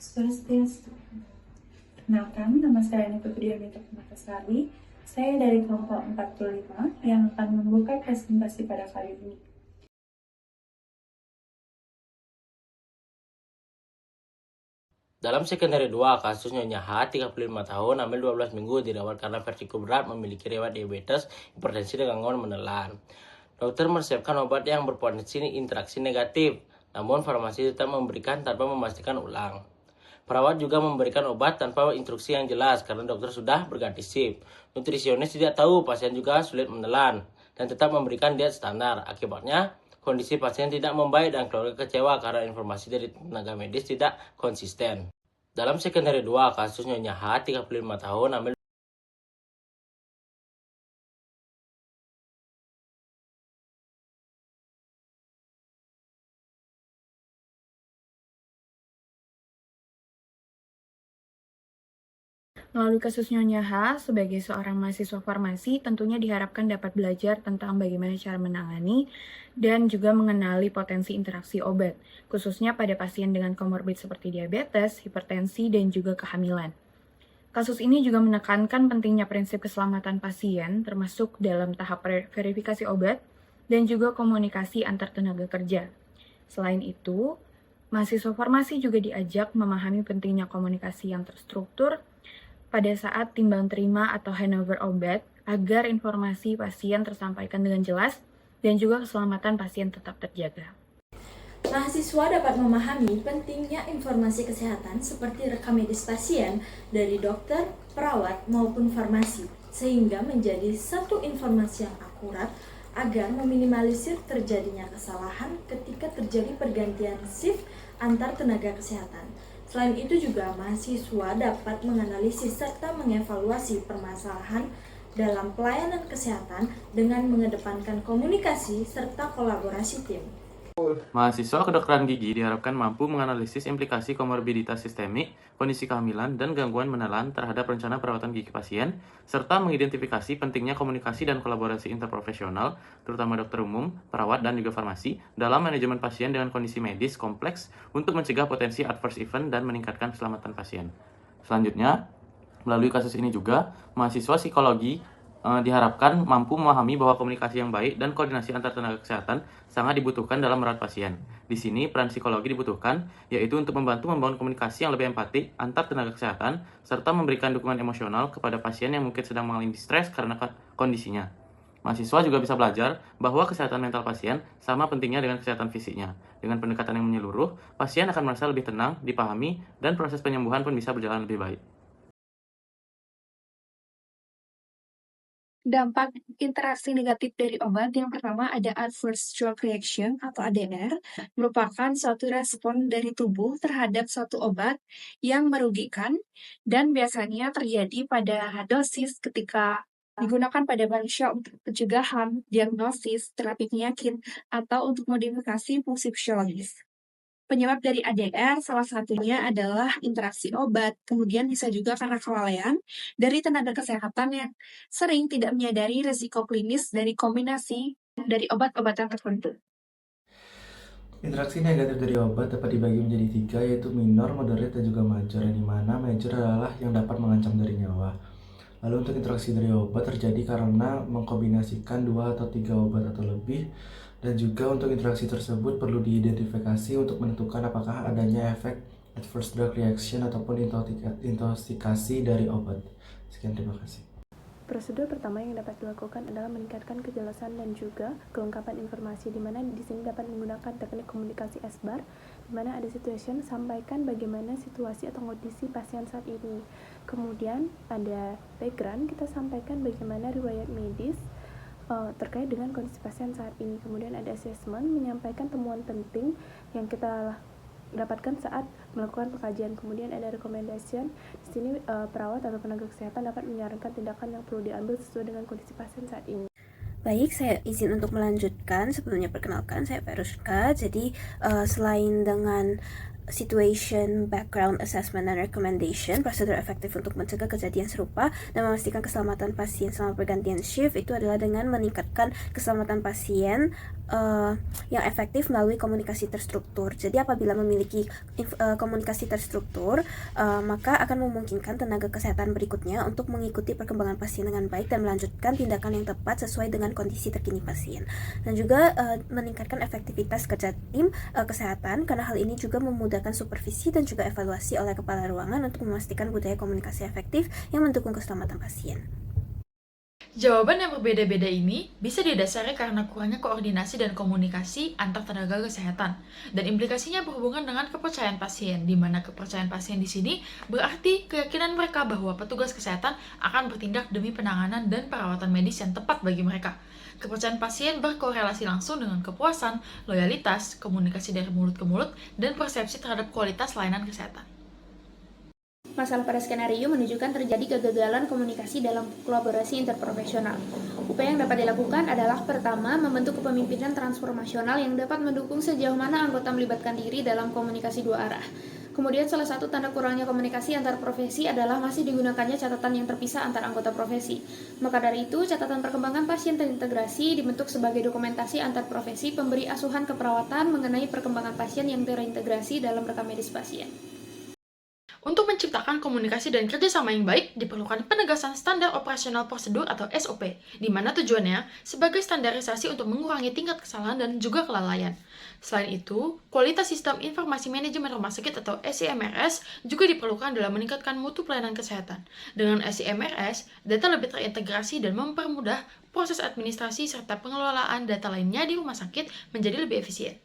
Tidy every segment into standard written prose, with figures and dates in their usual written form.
Swastiastu. Perkenalkan, nama saya Putri Dianita Permatasari. Saya dari kelompok 45 yang akan membuka presentasi pada kali ini. Dalam skenario 2, kasus Nyonya H, 35 tahun, hamil 12 minggu, dirawat karena vertigo berat, memiliki riwayat diabetes, hipertensi, dan gangguan menelan. Dokter meresepkan obat yang berpotensi interaksi negatif, namun farmasi tetap memberikan tanpa memastikan ulang. Perawat juga memberikan obat tanpa instruksi yang jelas karena dokter sudah berganti shift. Nutrisionis tidak tahu pasien juga sulit menelan dan tetap memberikan diet standar. Akibatnya, kondisi pasien tidak membaik dan keluarga kecewa karena informasi dari tenaga medis tidak konsisten. Dalam skenario 2, kasus Nyonya H, 35 tahun, hamil Melalui kasus Nyonya H, sebagai seorang mahasiswa farmasi, tentunya diharapkan dapat belajar tentang bagaimana cara menangani dan juga mengenali potensi interaksi obat, khususnya pada pasien dengan komorbid seperti diabetes, hipertensi, dan juga kehamilan. Kasus ini juga menekankan pentingnya prinsip keselamatan pasien, termasuk dalam tahap verifikasi obat dan juga komunikasi antar tenaga kerja. Selain itu, mahasiswa farmasi juga diajak memahami pentingnya komunikasi yang terstruktur pada saat timbang terima atau handover obat agar informasi pasien tersampaikan dengan jelas dan juga keselamatan pasien tetap terjaga. Mahasiswa dapat memahami pentingnya informasi kesehatan seperti rekam medis pasien dari dokter, perawat, maupun farmasi, sehingga menjadi satu informasi yang akurat agar meminimalisir terjadinya kesalahan ketika terjadi pergantian shift antar tenaga kesehatan. Selain itu juga mahasiswa dapat menganalisis serta mengevaluasi permasalahan dalam pelayanan kesehatan dengan mengedepankan komunikasi serta kolaborasi tim. Mahasiswa kedokteran gigi diharapkan mampu menganalisis implikasi komorbiditas sistemik, kondisi kehamilan, dan gangguan menelan terhadap rencana perawatan gigi pasien, serta mengidentifikasi pentingnya komunikasi dan kolaborasi interprofesional, terutama dokter umum, perawat, dan juga farmasi, dalam manajemen pasien dengan kondisi medis kompleks untuk mencegah potensi adverse event dan meningkatkan keselamatan pasien. Selanjutnya, melalui kasus ini juga, mahasiswa psikologi diharapkan mampu memahami bahwa komunikasi yang baik dan koordinasi antar tenaga kesehatan sangat dibutuhkan dalam merawat pasien. Di sini, peran psikologi dibutuhkan, yaitu untuk membantu membangun komunikasi yang lebih empatik antar tenaga kesehatan, serta memberikan dukungan emosional kepada pasien yang mungkin sedang mengalami stres karena kondisinya. Mahasiswa juga bisa belajar bahwa kesehatan mental pasien sama pentingnya dengan kesehatan fisiknya. Dengan pendekatan yang menyeluruh, pasien akan merasa lebih tenang, dipahami, dan proses penyembuhan pun bisa berjalan lebih baik. Dampak interaksi negatif dari obat yang pertama ada adverse drug reaction atau ADR, merupakan suatu respon dari tubuh terhadap suatu obat yang merugikan dan biasanya terjadi pada dosis ketika digunakan pada manusia untuk pencegahan, diagnosis, terapi penyakit, atau untuk modifikasi fungsi fisiologis. Penyebab dari ADR salah satunya adalah interaksi obat, kemudian bisa juga karena kelalaian dari tenaga kesehatan yang sering tidak menyadari risiko klinis dari kombinasi dari obat-obatan tertentu. Interaksi negatif dari obat dapat dibagi menjadi 3, yaitu minor, moderate, dan juga major, yang dimana major adalah yang dapat mengancam dari nyawa. Lalu untuk interaksi dari obat terjadi karena mengkombinasikan 2 atau 3 obat atau lebih, dan juga untuk interaksi tersebut perlu diidentifikasi untuk menentukan apakah adanya efek adverse drug reaction ataupun intoksikasi dari obat. Sekian, terima kasih. Prosedur pertama yang dapat dilakukan adalah meningkatkan kejelasan dan juga kelengkapan informasi, di mana di sini dapat menggunakan teknik komunikasi SBAR, di mana ada situation, sampaikan bagaimana situasi atau kondisi pasien saat ini. Kemudian ada background, kita sampaikan bagaimana riwayat medis terkait dengan kondisi pasien saat ini. Kemudian ada assessment, menyampaikan temuan penting yang kita dapatkan saat melakukan pengkajian. Kemudian ada recommendation, di sini perawat atau tenaga kesehatan dapat menyarankan tindakan yang perlu diambil sesuai dengan kondisi pasien saat ini. Baik, saya izin untuk melanjutkan. Sebelumnya perkenalkan, saya Peruska. Jadi selain dengan situation, background assessment, dan recommendation, prosedur efektif untuk mencegah kejadian serupa dan memastikan keselamatan pasien selama pergantian shift itu adalah dengan meningkatkan keselamatan pasien yang efektif melalui komunikasi terstruktur. Jadi apabila memiliki komunikasi terstruktur, maka akan memungkinkan tenaga kesehatan berikutnya untuk mengikuti perkembangan pasien dengan baik dan melanjutkan tindakan yang tepat sesuai dengan kondisi terkini pasien. Dan juga meningkatkan efektivitas kerja tim kesehatan, karena hal ini juga memudahkan supervisi dan juga evaluasi oleh kepala ruangan untuk memastikan budaya komunikasi efektif yang mendukung keselamatan pasien. Jawaban yang berbeda-beda ini bisa didasari karena kurangnya koordinasi dan komunikasi antar tenaga kesehatan, dan implikasinya berhubungan dengan kepercayaan pasien, di mana kepercayaan pasien di sini berarti keyakinan mereka bahwa petugas kesehatan akan bertindak demi penanganan dan perawatan medis yang tepat bagi mereka. Kepercayaan pasien berkorelasi langsung dengan kepuasan, loyalitas, komunikasi dari mulut ke mulut, dan persepsi terhadap kualitas layanan kesehatan. Masalah pada skenario menunjukkan terjadi kegagalan komunikasi dalam kolaborasi interprofesional. Upaya yang dapat dilakukan adalah pertama, membentuk kepemimpinan transformasional yang dapat mendukung sejauh mana anggota melibatkan diri dalam komunikasi dua arah. Kemudian salah satu tanda kurangnya komunikasi antar profesi adalah masih digunakannya catatan yang terpisah antar anggota profesi. Maka dari itu, catatan perkembangan pasien terintegrasi dibentuk sebagai dokumentasi antar profesi pemberi asuhan keperawatan mengenai perkembangan pasien yang terintegrasi dalam rekam medis pasien. Untuk menciptakan komunikasi dan kerjasama yang baik, diperlukan penegasan standar operasional prosedur atau SOP, di mana tujuannya sebagai standarisasi untuk mengurangi tingkat kesalahan dan juga kelalaian. Selain itu, kualitas sistem informasi manajemen rumah sakit atau SIMRS juga diperlukan dalam meningkatkan mutu pelayanan kesehatan. Dengan SIMRS, data lebih terintegrasi dan mempermudah proses administrasi serta pengelolaan data lainnya di rumah sakit menjadi lebih efisien.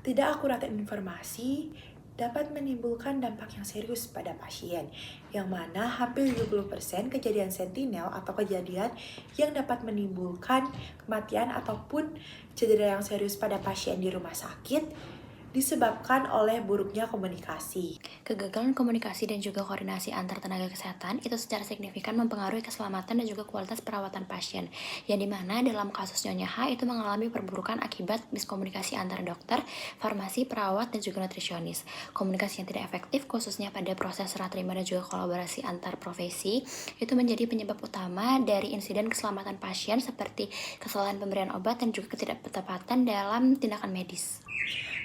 Ketidakakuratan informasi dapat menimbulkan dampak yang serius pada pasien, yang mana hampir 70% kejadian sentinel atau kejadian yang dapat menimbulkan kematian ataupun cedera yang serius pada pasien di rumah sakit disebabkan oleh buruknya komunikasi. Kegagalan komunikasi dan juga koordinasi antar tenaga kesehatan itu secara signifikan mempengaruhi keselamatan dan juga kualitas perawatan pasien, yang dimana dalam kasus Nyonya H itu mengalami perburukan akibat miskomunikasi antara dokter, farmasi, perawat, dan juga nutrisionis. Komunikasi yang tidak efektif, khususnya pada proses serah terima dan juga kolaborasi antar profesi, itu menjadi penyebab utama dari insiden keselamatan pasien seperti kesalahan pemberian obat dan juga ketidaktetapatan dalam tindakan medis.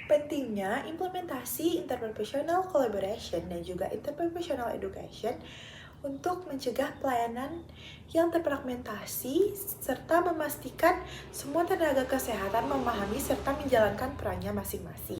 Pentingnya implementasi interprofessional collaboration dan juga interprofessional education untuk mencegah pelayanan yang terfragmentasi serta memastikan semua tenaga kesehatan memahami serta menjalankan perannya masing-masing.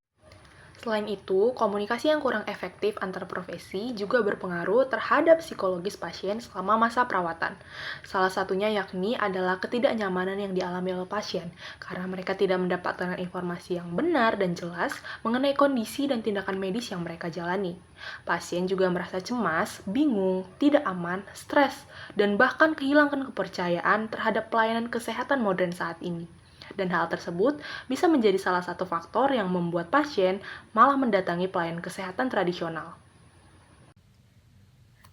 Selain itu, komunikasi yang kurang efektif antar profesi juga berpengaruh terhadap psikologis pasien selama masa perawatan. Salah satunya yakni adalah ketidaknyamanan yang dialami oleh pasien, karena mereka tidak mendapatkan informasi yang benar dan jelas mengenai kondisi dan tindakan medis yang mereka jalani. Pasien juga merasa cemas, bingung, tidak aman, stres, dan bahkan kehilangan kepercayaan terhadap pelayanan kesehatan modern saat ini. Dan hal tersebut bisa menjadi salah satu faktor yang membuat pasien malah mendatangi pelayanan kesehatan tradisional.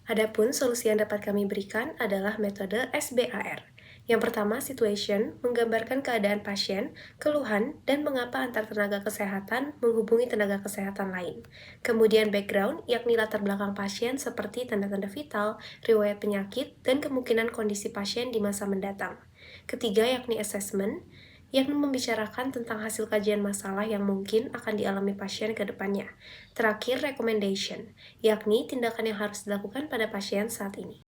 Adapun solusi yang dapat kami berikan adalah metode SBAR. Yang pertama, situation, menggambarkan keadaan pasien, keluhan, dan mengapa antar tenaga kesehatan menghubungi tenaga kesehatan lain. Kemudian background, yakni latar belakang pasien seperti tanda-tanda vital, riwayat penyakit, dan kemungkinan kondisi pasien di masa mendatang. Ketiga, yakni assessment, yakni membicarakan tentang hasil kajian masalah yang mungkin akan dialami pasien ke depannya. Terakhir, recommendation, yakni tindakan yang harus dilakukan pada pasien saat ini.